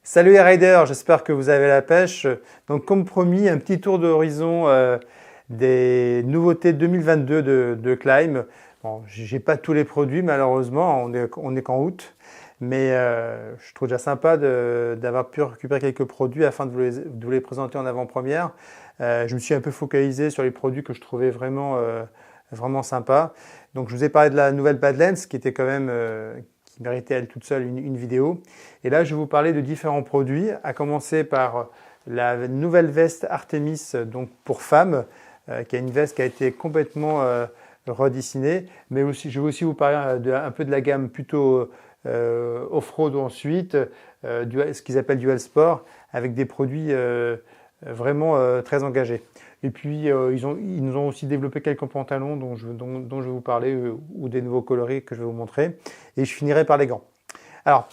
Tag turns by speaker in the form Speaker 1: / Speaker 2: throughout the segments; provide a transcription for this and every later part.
Speaker 1: Salut les riders, j'espère que vous avez la pêche. Donc comme promis, un petit tour d'horizon des nouveautés 2022 de Climb. Bon, j'ai pas tous les produits malheureusement, on est qu'en août, mais je trouve déjà sympa d'avoir pu récupérer quelques produits afin de vous les présenter en avant-première. Je me suis un peu focalisé sur les produits que je trouvais vraiment sympas. Donc je vous ai parlé de la nouvelle Badlands qui était quand même qui méritait elle toute seule une vidéo. Et là, je vais vous parler de différents produits, à commencer par la nouvelle veste Artemis donc pour femmes, qui est une veste qui a été complètement redessinée, mais aussi, je vais aussi vous parler un peu de la gamme plutôt off-road ensuite, ce qu'ils appellent Dual Sport, avec des produits vraiment très engagés. Et puis, ils nous ont aussi développé quelques pantalons dont je vais vous parler, ou des nouveaux coloris que je vais vous montrer. Et je finirai par les gants. Alors,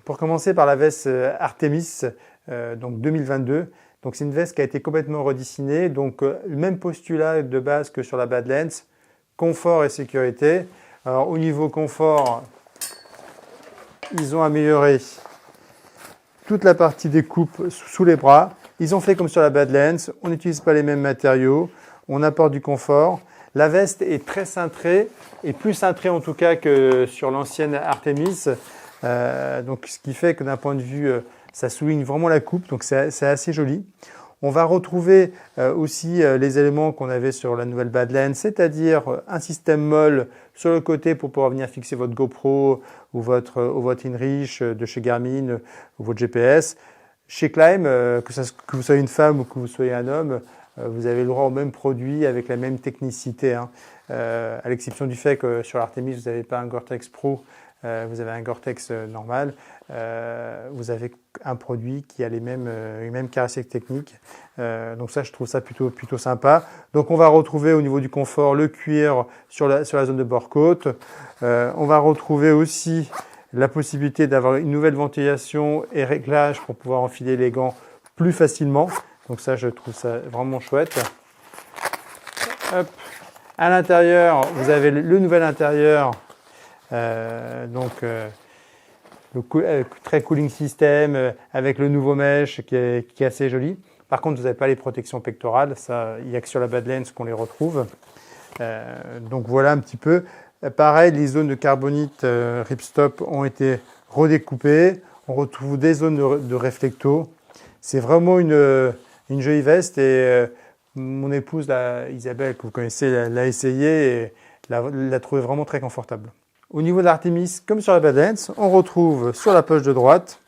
Speaker 1: pour commencer par la veste Artemis, donc 2022. Donc, c'est une veste qui a été complètement redessinée. Donc, le même postulat de base que sur la Badlands, confort et sécurité. Alors, au niveau confort, ils ont amélioré toute la partie des coupes sous les bras. Ils ont fait comme sur la Badlands, on n'utilise pas les mêmes matériaux, on apporte du confort. La veste est très cintrée, et plus cintrée en tout cas que sur l'ancienne Artemis. Donc, ce qui fait que d'un point de vue, ça souligne vraiment la coupe, donc c'est assez joli. On va retrouver aussi les éléments qu'on avait sur la nouvelle Badlands, c'est-à-dire un système molle sur le côté pour pouvoir venir fixer votre GoPro ou votre InReach de chez Garmin ou votre GPS. Chez Climb, que vous soyez une femme ou que vous soyez un homme, vous avez le droit au même produit avec la même technicité, hein. À l'exception du fait que sur l'Artemis, vous n'avez pas un Gore-Tex Pro, vous avez un Gore-Tex normal. Vous avez un produit qui a les mêmes caractéristiques techniques. Donc ça, je trouve ça plutôt sympa. Donc on va retrouver au niveau du confort le cuir sur la zone de bord-côte. On va retrouver aussi la possibilité d'avoir une nouvelle ventilation et réglage pour pouvoir enfiler les gants plus facilement. Donc ça, je trouve ça vraiment chouette. Hop. À l'intérieur, vous avez le nouvel intérieur, très cooling system avec le nouveau mesh qui est assez joli. Par contre, vous n'avez pas les protections pectorales. Ça, il n'y a que sur la Badlands qu'on les retrouve. Donc voilà un petit peu. Pareil, les zones de carbonite ripstop ont été redécoupées. On retrouve des zones de réflecto. C'est vraiment une jolie veste et mon épouse, Isabelle, que vous connaissez, l'a essayée et l'a trouvée vraiment très confortable. Au niveau de l'Artemis, comme sur la Badlands, on retrouve sur la poche de droite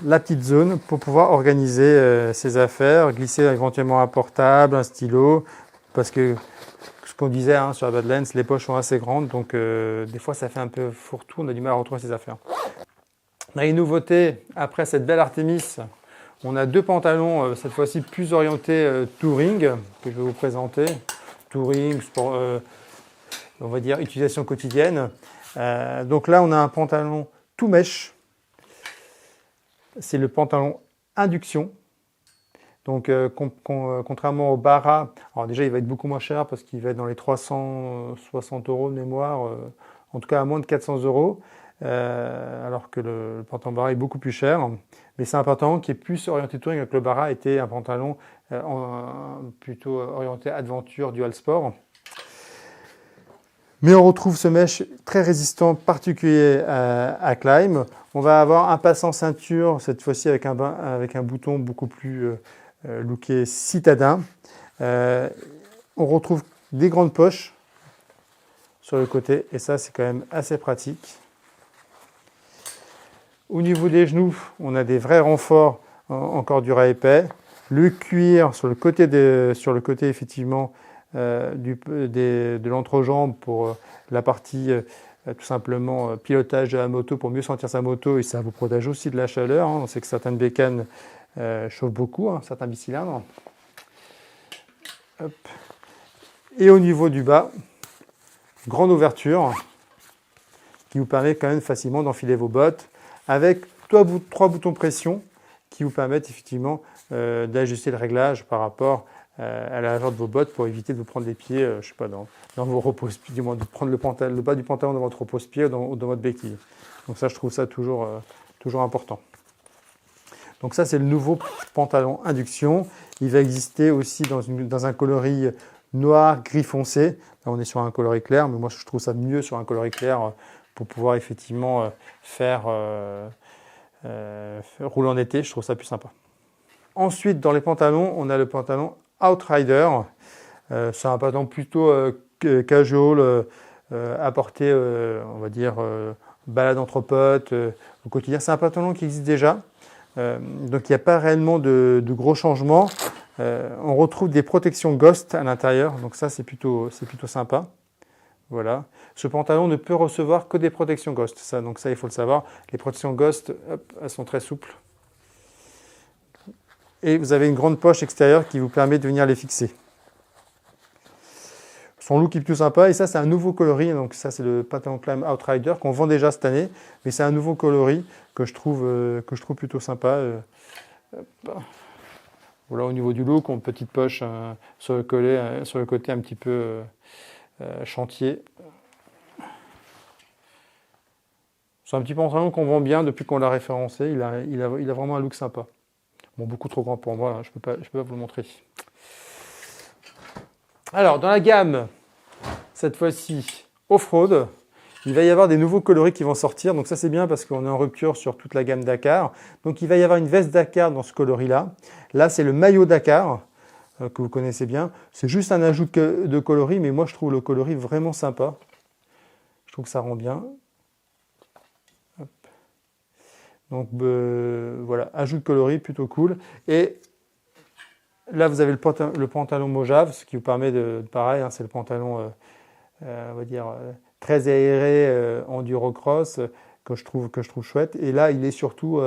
Speaker 1: la petite zone pour pouvoir organiser ses affaires, glisser éventuellement un portable, un stylo, parce que ce qu'on disait sur la Badlands, les poches sont assez grandes, donc des fois ça fait un peu fourre-tout, on a du mal à retrouver ses affaires. Dans les nouveautés, après cette belle Artemis, on a deux pantalons, cette fois-ci plus orientés touring, que je vais vous présenter. Touring, sport, on va dire utilisation quotidienne. Donc là, on a un pantalon tout mèche. C'est le pantalon induction. Donc, contrairement au Bara, alors déjà, il va être beaucoup moins cher parce qu'il va être dans les 360 € de mémoire, en tout cas à moins de 400 €, alors que le pantalon Bara est beaucoup plus cher. Mais c'est un pantalon qui est plus orienté touring, alors que le Bara était un pantalon plutôt orienté aventure, dual sport. Mais on retrouve ce mesh très résistant, particulier à Climb. On va avoir un passant ceinture, cette fois-ci avec un bouton beaucoup plus looké citadin. On retrouve des grandes poches sur le côté et ça, c'est quand même assez pratique. Au niveau des genoux, on a des vrais renforts en cordura épais. Le cuir sur le côté effectivement de l'entrejambe pour la partie tout simplement pilotage de la moto pour mieux sentir sa moto et ça vous protège aussi de la chaleur. On sait que certaines bécanes chauffent beaucoup, certains bicylindres. Hop. Et au niveau du bas, grande ouverture qui vous permet quand même facilement d'enfiler vos bottes avec trois boutons pression qui vous permettent effectivement d'ajuster le réglage par rapport à la largeur de vos bottes pour éviter de vous prendre les pieds, je sais pas, dans vos repose-pieds, du moins de prendre le bas du pantalon dans votre repose-pied ou dans votre béquille. Donc ça, je trouve ça toujours important. Donc ça, c'est le nouveau pantalon induction. Il va exister aussi dans un coloris noir, gris foncé. Là, on est sur un coloris clair, mais moi, je trouve ça mieux sur un coloris clair pour pouvoir effectivement faire rouler en été. Je trouve ça plus sympa. Ensuite, dans les pantalons, on a le pantalon Outrider. C'est un pantalon plutôt casual, à porter, on va dire, balade entre potes, au quotidien. C'est un pantalon qui existe déjà. Donc il n'y a pas réellement de gros changements. On retrouve des protections Ghost à l'intérieur, donc ça c'est plutôt sympa. Voilà. Ce pantalon ne peut recevoir que des protections Ghost, donc ça il faut le savoir. Les protections Ghost, hop, elles sont très souples. Et vous avez une grande poche extérieure qui vous permet de venir les fixer. Son look est plutôt sympa, et ça c'est un nouveau coloris, donc ça c'est le pantalon Climb Outrider qu'on vend déjà cette année, mais c'est un nouveau coloris que je trouve plutôt sympa. Voilà, au niveau du look, on a une petite poche sur le côté un petit peu chantier. C'est un petit pantalon qu'on vend bien depuis qu'on l'a référencé, il a vraiment un look sympa. Bon, beaucoup trop grand pour moi, hein, je peux pas vous le montrer. Alors, dans la gamme, cette fois-ci, off-road, il va y avoir des nouveaux coloris qui vont sortir. Donc ça, c'est bien parce qu'on est en rupture sur toute la gamme Dakar. Donc il va y avoir une veste Dakar dans ce coloris-là. Là, c'est le maillot Dakar que vous connaissez bien. C'est juste un ajout de coloris, mais moi, je trouve le coloris vraiment sympa. Je trouve que ça rend bien. Hop. Donc voilà, ajout de coloris, plutôt cool. Et là, vous avez le pantalon Mojave, ce qui vous permet pareil, hein, c'est le pantalon, on va dire, très aéré, enduro-cross, que je trouve chouette. Et là, il est surtout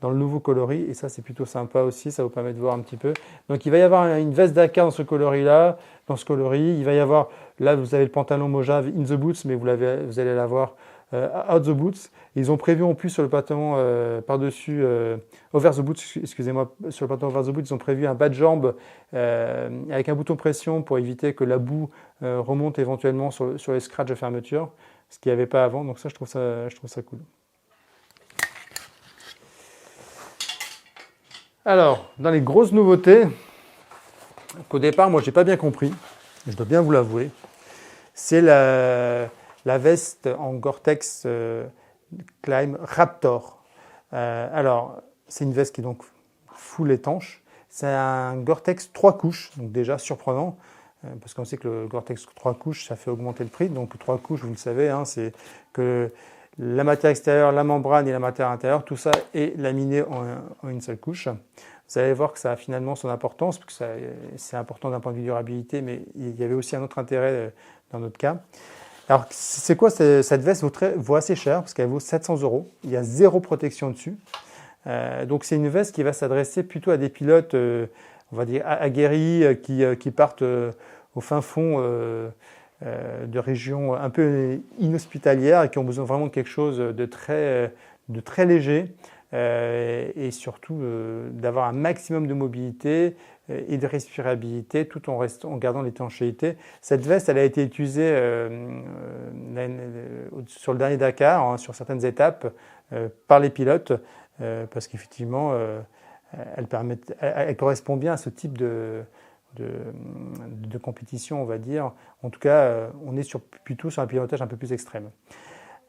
Speaker 1: dans le nouveau coloris, et ça, c'est plutôt sympa aussi, ça vous permet de voir un petit peu. Donc, il va y avoir une veste Dakar dans ce coloris-là, il va y avoir, là, vous avez le pantalon Mojave In The Boots, mais vous allez l'avoir Out The Boots. Ils ont prévu en plus sur le pantalon par-dessus, Over The Boots, excusez-moi, sur le pantalon Over The Boots, ils ont prévu un bas de jambe avec un bouton pression pour éviter que la boue remonte éventuellement sur les scratchs de fermeture, ce qu'il n'y avait pas avant. Donc ça, je trouve ça cool. Alors, dans les grosses nouveautés, qu'au départ, moi, je n'ai pas bien compris, je dois bien vous l'avouer, c'est la veste en Gore-Tex Climb Raptor. Alors, c'est une veste qui est donc full étanche. C'est un Gore-Tex 3 couches, donc déjà surprenant, parce qu'on sait que le Gore-Tex 3 couches, ça fait augmenter le prix. Donc 3 couches, vous le savez, hein, c'est que la matière extérieure, la membrane et la matière intérieure, tout ça est laminé en une seule couche. Vous allez voir que ça a finalement son importance, parce que c'est important d'un point de vue durabilité, mais il y avait aussi un autre intérêt dans notre cas. Alors, c'est quoi cette veste vaut assez cher, parce qu'elle vaut 700 €. Il y a zéro protection dessus. Donc, c'est une veste qui va s'adresser plutôt à des pilotes, on va dire, aguerris, qui partent au fin fond de régions un peu inhospitalières et qui ont besoin vraiment de quelque chose de très léger. Et surtout d'avoir un maximum de mobilité et de respirabilité tout en gardant l'étanchéité. Cette veste, elle a été utilisée sur le dernier Dakar, hein, sur certaines étapes, par les pilotes, parce qu'effectivement, elle correspond bien à ce type de compétition, on va dire. En tout cas, on est plutôt sur un pilotage un peu plus extrême.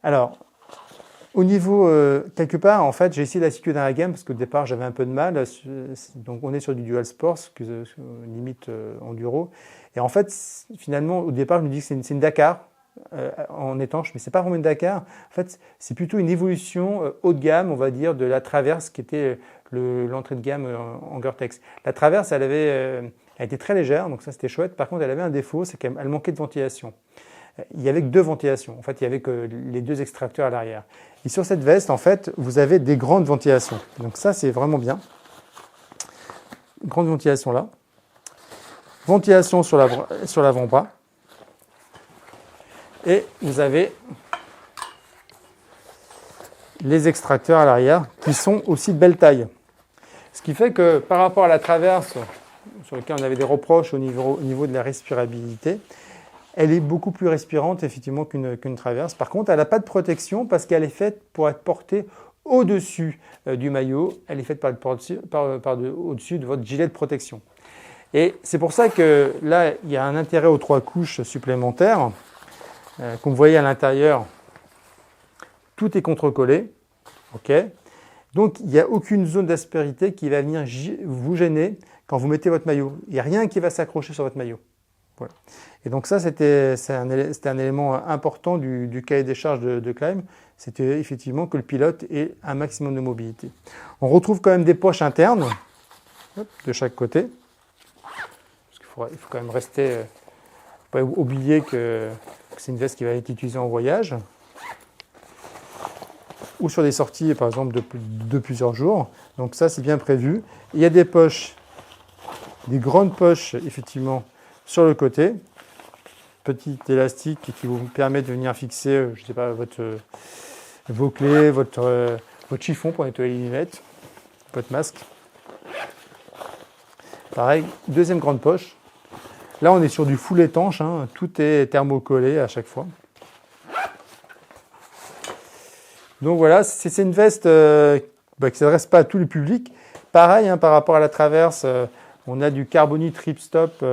Speaker 1: Alors, au niveau, quelque part, en fait, j'ai essayé de la situer dans la gamme parce qu'au départ, j'avais un peu de mal. Donc, on est sur du Dual Sports, limite enduro. Et en fait, finalement, au départ, je me dis que c'est une Dakar en étanche, mais c'est pas vraiment une Dakar. En fait, c'est plutôt une évolution haut de gamme, on va dire, de la Traverse qui était l'entrée de gamme en Gore-Tex. La Traverse, elle était très légère, donc ça, c'était chouette. Par contre, elle avait un défaut, c'est qu'elle manquait de ventilation. Il n'y avait que 2 ventilations. En fait, il n'y avait que les 2 extracteurs à l'arrière. Et sur cette veste, en fait, vous avez des grandes ventilations. Donc ça, c'est vraiment bien. Grande ventilation là. Ventilation sur l'avant-bras. Et vous avez les extracteurs à l'arrière qui sont aussi de belle taille. Ce qui fait que par rapport à la Traverse, sur laquelle on avait des reproches au niveau de la respirabilité, elle est beaucoup plus respirante effectivement qu'une Traverse. Par contre, elle n'a pas de protection parce qu'elle est faite pour être portée au-dessus du maillot, elle est faite au-dessus de votre gilet de protection. Et c'est pour ça que là, il y a un intérêt aux 3 couches supplémentaires. Comme vous voyez à l'intérieur, tout est contre-collé. Okay. Donc, il n'y a aucune zone d'aspérité qui va venir vous gêner quand vous mettez votre maillot. Il n'y a rien qui va s'accrocher sur votre maillot. Voilà. Et donc ça, c'était un élément important du cahier des charges de Climb. C'était effectivement que le pilote ait un maximum de mobilité. On retrouve quand même des poches internes de chaque côté. Parce qu'il faut quand même rester... pas oublier que c'est une veste qui va être utilisée en voyage. Ou sur des sorties, par exemple, de plusieurs jours. Donc ça, c'est bien prévu. Il y a des poches, des grandes poches, effectivement, sur le côté. Petit élastique qui vous permet de venir fixer, je ne sais pas, vos clés, votre chiffon pour nettoyer les lunettes, votre masque. Pareil, deuxième grande poche. Là, on est sur du full étanche, hein. Tout est thermocollé à chaque fois. Donc voilà, c'est une veste qui ne s'adresse pas à tout le public. Pareil, hein, par rapport à la traverse, on a du carbonite ripstop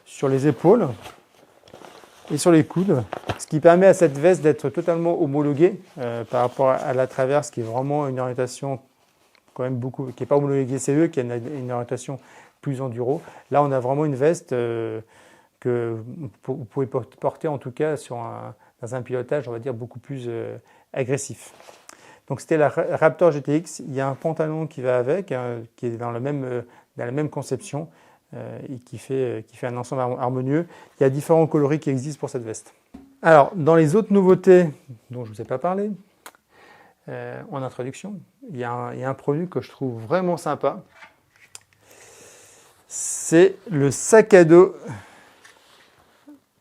Speaker 1: sur les épaules et sur les coudes, ce qui permet à cette veste d'être totalement homologuée par rapport à la traverse, qui est vraiment une orientation quand même qui n'est pas homologuée CE, qui a une orientation plus enduro. Là, on a vraiment une veste que vous pouvez porter en tout cas dans un pilotage, on va dire, beaucoup plus agressif. Donc c'était la Raptor GTX. Il y a un pantalon qui va avec, qui est dans la même conception et qui fait un ensemble harmonieux. Il y a différents coloris qui existent pour cette veste. Alors, dans les autres nouveautés dont je ne vous ai pas parlé, en introduction, il y a un produit que je trouve vraiment sympa. C'est le sac à dos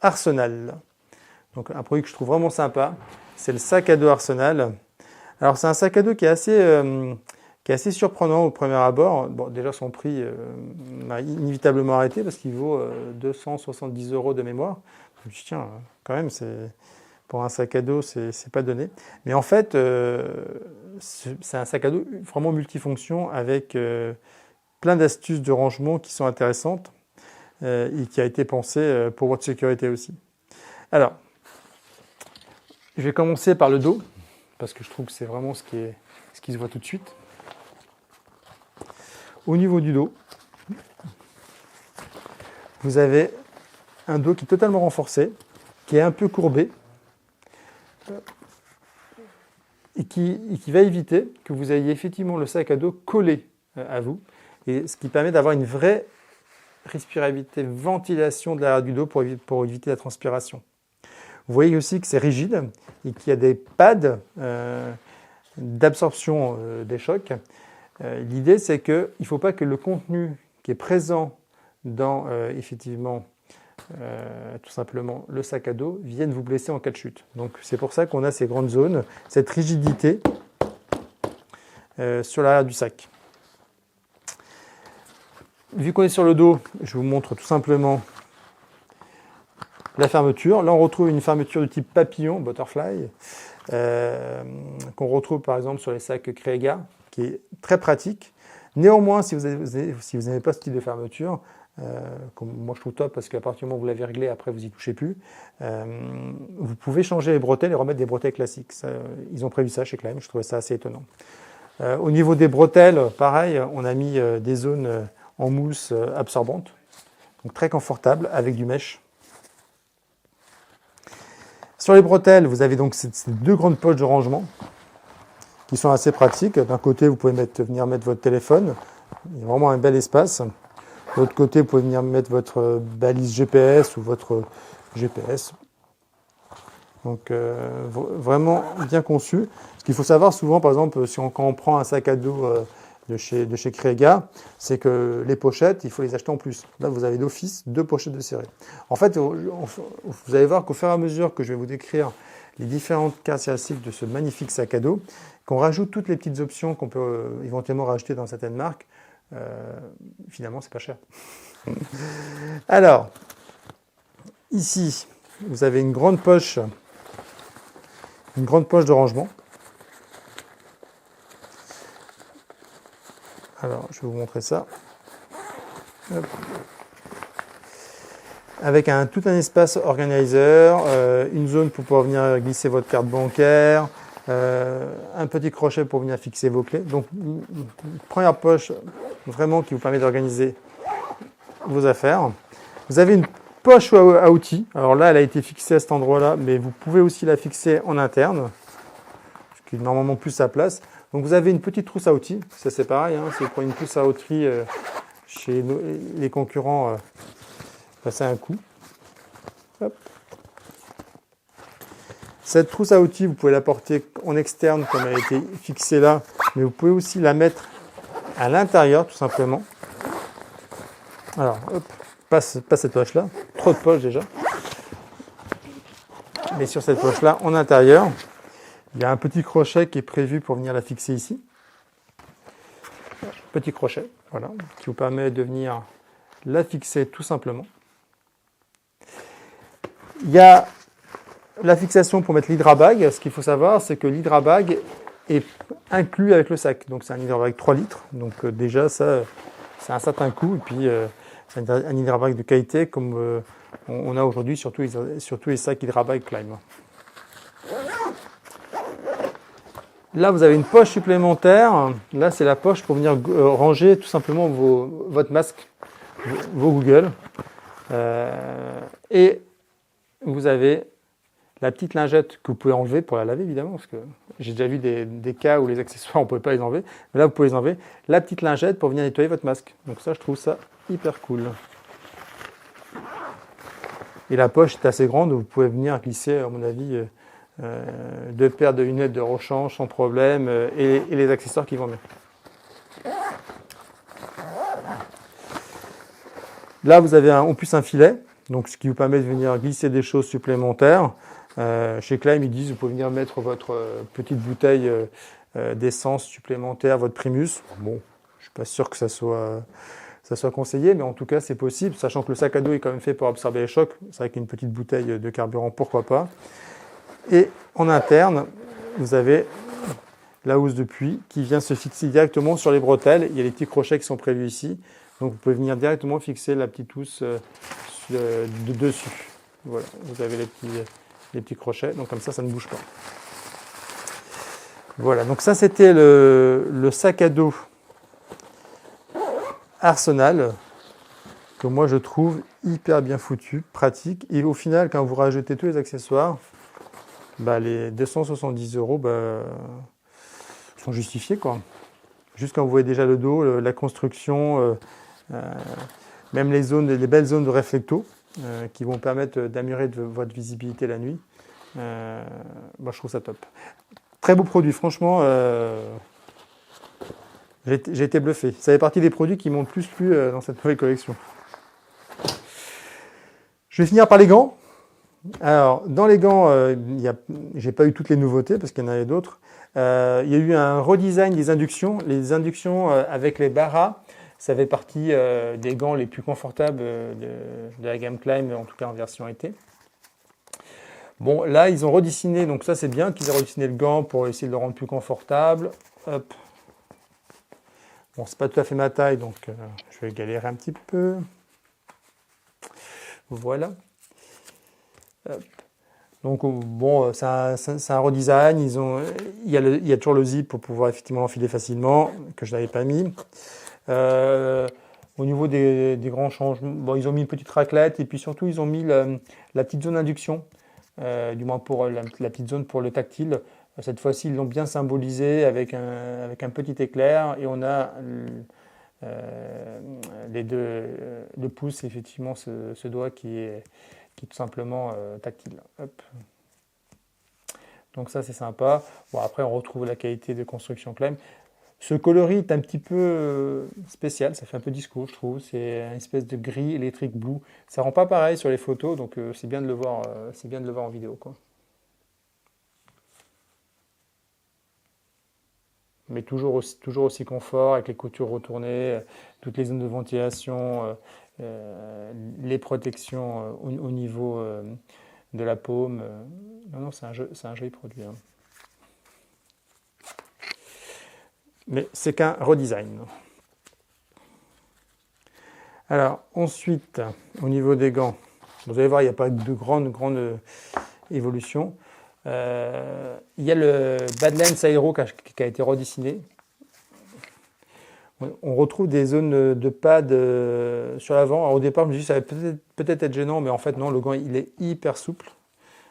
Speaker 1: Arsenal. Donc un produit que je trouve vraiment sympa, c'est le sac à dos Arsenal. Alors c'est un sac à dos qui est assez surprenant au premier abord. Bon, déjà son prix m'a inévitablement arrêté parce qu'il vaut 270 € de mémoire. Je me dis tiens, quand même, pour un sac à dos, c'est pas donné. Mais en fait, c'est un sac à dos vraiment multifonction avec plein d'astuces de rangement qui sont intéressantes et qui a été pensé pour votre sécurité aussi. Alors, je vais commencer par le dos, parce que je trouve que c'est vraiment ce qui se voit tout de suite. Au niveau du dos, vous avez un dos qui est totalement renforcé, qui est un peu courbé, et qui va éviter que vous ayez effectivement le sac à dos collé à vous, et ce qui permet d'avoir une vraie respirabilité, ventilation de l'arrière du dos pour éviter la transpiration. Vous voyez aussi que c'est rigide et qu'il y a des pads d'absorption des chocs. L'idée, c'est qu'il ne faut pas que le contenu qui est présent dans, effectivement, tout simplement le sac à dos, vienne vous blesser en cas de chute. Donc c'est pour ça qu'on a ces grandes zones, cette rigidité sur l'arrière du sac. Vu qu'on est sur le dos, je vous montre tout simplement la fermeture. Là, on retrouve une fermeture de type papillon, butterfly, qu'on retrouve par exemple sur les sacs Crega, qui est très pratique. Néanmoins, si vous n'avez pas ce type de fermeture, comme moi je trouve top parce qu'à partir du moment où vous l'avez réglé, après vous n'y touchez plus, vous pouvez changer les bretelles et remettre des bretelles classiques. Ils ont prévu ça chez Climb, je trouvais ça assez étonnant. Au niveau des bretelles, pareil, on a mis des zones en mousse absorbante, donc très confortable avec du mesh. Sur les bretelles, vous avez donc ces deux grandes poches de rangement qui sont assez pratiques. D'un côté, vous pouvez venir mettre votre téléphone, il y a vraiment un bel espace. De l'autre côté, vous pouvez venir mettre votre balise GPS ou votre GPS. Donc vraiment bien conçu. Ce qu'il faut savoir souvent, par exemple, quand on prend un sac à dos de chez Crega, c'est que les pochettes, il faut les acheter en plus. Là, vous avez d'office 2 pochettes de série. En fait, vous allez voir qu'au fur et à mesure que je vais vous décrire les différentes caractéristiques de ce magnifique sac à dos, qu'on rajoute toutes les petites options qu'on peut éventuellement rajouter dans certaines marques, finalement, c'est pas cher. Alors, ici, vous avez une grande poche de rangement. Alors, je vais vous montrer ça. Hop. Avec tout un espace organizer, une zone pour pouvoir venir glisser votre carte bancaire, un petit crochet pour venir fixer vos clés. Donc, une première poche vraiment qui vous permet d'organiser vos affaires. Vous avez une poche à outils. Alors là, elle a été fixée à cet endroit-là, mais vous pouvez aussi la fixer en interne, ce qui est normalement plus sa place. Donc, vous avez une petite trousse à outils. Ça, c'est pareil. Si vous prenez une trousse à outils chez les concurrents, passer un coup. Hop. Cette trousse à outils, vous pouvez la porter en externe comme elle a été fixée là, mais vous pouvez aussi la mettre à l'intérieur tout simplement. Alors, hop, pas cette poche-là, trop de poches déjà. Mais sur cette poche-là, en intérieur, il y a un petit crochet qui est prévu pour venir la fixer ici. Petit crochet, voilà, qui vous permet de venir la fixer tout simplement. Il y a la fixation pour mettre l'hydrabag. Ce qu'il faut savoir, c'est que l'hydrabag est inclus avec le sac. Donc c'est un hydrabag 3 litres. Donc déjà, ça, c'est un certain coût. Et puis c'est un hydrabag de qualité comme on a aujourd'hui sur tous les sacs hydrabag Climb. Là, vous avez une poche supplémentaire. Là, c'est la poche pour venir ranger tout simplement votre masque, vos Google. Et vous avez la petite lingette que vous pouvez enlever pour la laver, évidemment, parce que j'ai déjà vu des cas où les accessoires, on ne pouvait pas les enlever. Mais là, vous pouvez les enlever. La petite lingette pour venir nettoyer votre masque. Donc ça, je trouve ça hyper cool. Et la poche est assez grande, vous pouvez venir glisser, à mon avis, 2 paires de lunettes de rechange sans problème et les accessoires qui vont bien. Là, vous avez en plus un filet, donc ce qui vous permet de venir glisser des choses supplémentaires. Chez Climb, ils disent que vous pouvez venir mettre votre petite bouteille d'essence supplémentaire, votre Primus. Bon, je ne suis pas sûr que ça soit conseillé, mais en tout cas, c'est possible, sachant que le sac à dos est quand même fait pour absorber les chocs. C'est vrai qu'une petite bouteille de carburant, pourquoi pas. Et en interne, vous avez la housse de puits qui vient se fixer directement sur les bretelles. Il y a les petits crochets qui sont prévus ici. Donc vous pouvez venir directement fixer la petite housse de dessus. Voilà, vous avez les petits crochets, donc comme ça ne bouge pas. Voilà, donc ça c'était le sac à dos Arsenal, que moi je trouve hyper bien foutu, pratique. Et au final, quand vous rajoutez tous les accessoires, les 270 € sont justifiés, quoi. Juste quand vous voyez déjà le dos, la construction, même les belles zones de réflecto qui vont permettre d'améliorer votre visibilité la nuit. Je trouve ça top. Très beau produit, franchement. J'ai été bluffé. Ça fait partie des produits qui m'ont le plus plu dans cette nouvelle collection. Je vais finir par les gants. Alors, dans les gants, j'ai pas eu toutes les nouveautés parce qu'il y en avait d'autres. Il y a eu un redesign des inductions. Les inductions avec les barras, ça fait partie des gants les plus confortables de la gamme Climb, en tout cas en version été. Bon, là, ils ont redessiné, donc ça c'est bien qu'ils aient redessiné le gant pour essayer de le rendre plus confortable. Hop. Bon, c'est pas tout à fait ma taille, donc je vais galérer un petit peu. Voilà. Hop. Donc bon, c'est un redesign. Il y a toujours le zip pour pouvoir effectivement l'enfiler facilement, que je n'avais pas mis. Au niveau des grands changements, ils ont mis une petite raclette et puis surtout ils ont mis la petite zone d'induction, du moins pour la petite zone pour le tactile. Cette fois-ci, ils l'ont bien symbolisé avec un petit éclair et on a le pouce, effectivement, ce doigt qui est tout simplement tactile. Hop. Donc ça, c'est sympa. Bon, après, on retrouve la qualité de construction Climb. Ce coloris est un petit peu spécial, ça fait un peu disco, je trouve. C'est une espèce de gris électrique blue. Ça rend pas pareil sur les photos, donc c'est bien de le voir, en vidéo, quoi. Mais toujours aussi confort, avec les coutures retournées, toutes les zones de ventilation, les protections au niveau de la paume. Non, c'est un joli produit. Hein. Mais c'est qu'un redesign. Alors ensuite, au niveau des gants, vous allez voir, il n'y a pas de grande évolution. Il y a le Badlands Aero qui a été redessiné. On retrouve des zones de pad sur l'avant. Alors au départ, je me suis dit que ça va peut-être être gênant, mais en fait non, le gant il est hyper souple.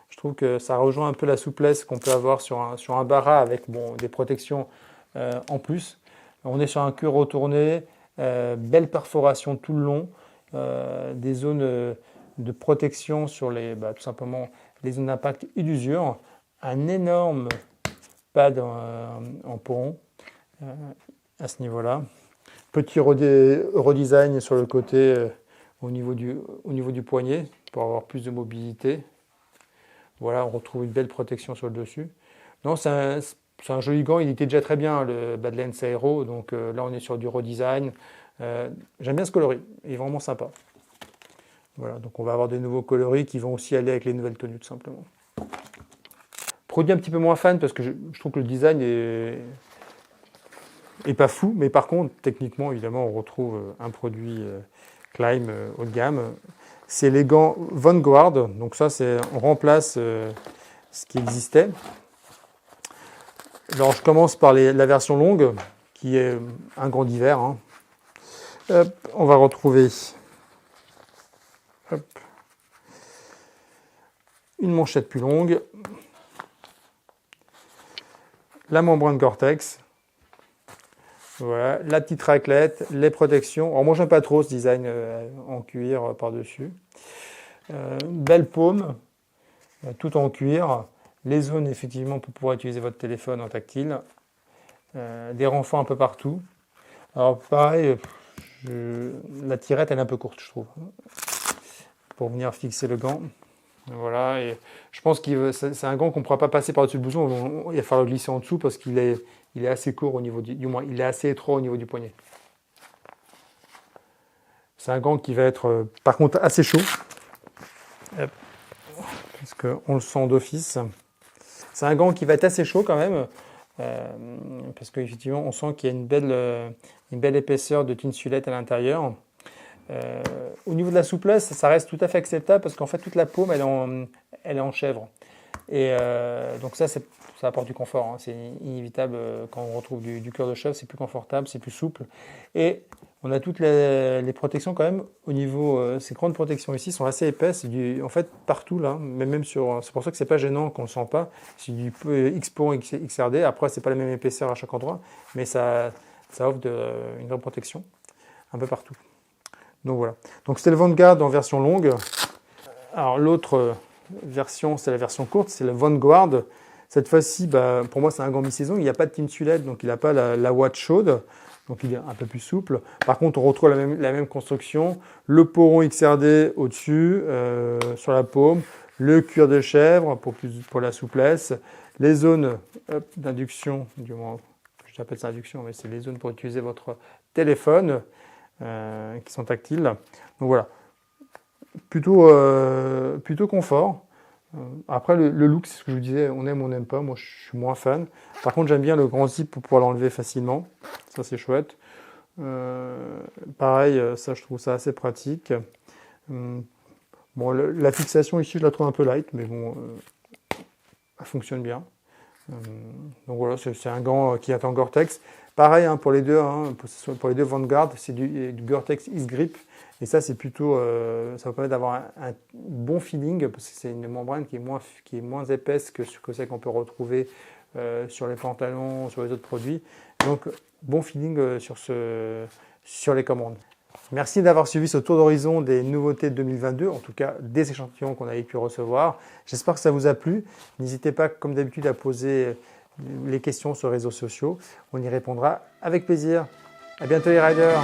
Speaker 1: Je trouve que ça rejoint un peu la souplesse qu'on peut avoir sur un Barra avec des protections en plus. On est sur un cuir retourné, belle perforation tout le long, des zones de protection sur tout simplement les zones d'impact et d'usure, un énorme pad en poron à ce niveau-là. Petit redesign sur le côté au niveau du poignet pour avoir plus de mobilité. Voilà, on retrouve une belle protection sur le dessus. Non, c'est un joli gant, il était déjà très bien le Badlands Aero, donc là on est sur du redesign. J'aime bien ce coloris, il est vraiment sympa. Voilà, donc on va avoir des nouveaux coloris qui vont aussi aller avec les nouvelles tenues tout simplement. Produit un petit peu moins fan parce que je trouve que le design est pas fou, mais par contre techniquement évidemment on retrouve un produit Climb haut de gamme. C'est les gants Vanguard, donc ça on remplace ce qui existait. Alors je commence par la version longue qui est un gant d'hiver. Hein. On va retrouver une manchette plus longue, la membrane Gore-Tex, voilà, la petite raclette, les protections. Alors moi j'aime pas trop ce design en cuir par-dessus. Belle paume, tout en cuir. Les zones effectivement pour pouvoir utiliser votre téléphone en tactile. Des renforts un peu partout. Alors pareil, la tirette elle est un peu courte je trouve. Pour venir fixer le gant. Voilà, et je pense que c'est un gant qu'on ne pourra pas passer par-dessus le blouson, il va falloir le glisser en dessous parce qu'il est assez court au niveau du moins, il est assez étroit au niveau du poignet. C'est un gant qui va être par contre assez chaud, parce qu'on le sent d'office. C'est un gant qui va être assez chaud quand même, parce qu'effectivement on sent qu'il y a une belle épaisseur de tinsulette à l'intérieur. Au niveau de la souplesse, ça reste tout à fait acceptable parce qu'en fait toute la paume elle est en chèvre et donc ça apporte du confort, hein. C'est inévitable quand on retrouve du cuir de chèvre, c'est plus confortable, c'est plus souple et on a toutes les protections quand même au niveau, ces grandes protections ici sont assez épaisses, en fait partout là, même c'est pour ça que c'est pas gênant qu'on le sent pas, c'est du X-Poron XRD, après c'est pas la même épaisseur à chaque endroit mais ça offre une vraie protection un peu partout. Donc voilà. Donc c'était le Vanguard en version longue. Alors l'autre version, c'est la version courte, c'est le Vanguard. Cette fois-ci, pour moi, c'est un gant mi-saison. Il n'y a pas de tinsulette, donc il n'a pas la ouate chaude. Donc il est un peu plus souple. Par contre, on retrouve la même construction. Le poron XRD au-dessus, sur la paume. Le cuir de chèvre pour la souplesse. Les zones d'induction, du moins, j'appelle ça induction, mais c'est les zones pour utiliser votre téléphone. Qui sont tactiles. Donc voilà, plutôt confort. Après le look, c'est ce que je vous disais, on aime ou on n'aime pas. Moi, je suis moins fan. Par contre, j'aime bien le grand zip pour pouvoir l'enlever facilement. Ça, c'est chouette. Pareil, ça, je trouve ça assez pratique. Bon, la fixation ici, je la trouve un peu light, mais bon, elle fonctionne bien. Donc voilà, c'est un gant qui est en Gore-Tex. Pareil pour les deux, pour les deux Vanguard, c'est du Gore-Tex X-Grip. Et ça, c'est plutôt, ça va permettre d'avoir un bon feeling parce que c'est une membrane qui est moins épaisse que celle qu'on peut retrouver sur les pantalons, sur les autres produits. Donc, bon feeling sur les commandes. Merci d'avoir suivi ce tour d'horizon des nouveautés de 2022, en tout cas des échantillons qu'on avait pu recevoir. J'espère que ça vous a plu. N'hésitez pas, comme d'habitude, à poser les questions sur les réseaux sociaux. On y répondra avec plaisir. À bientôt les riders.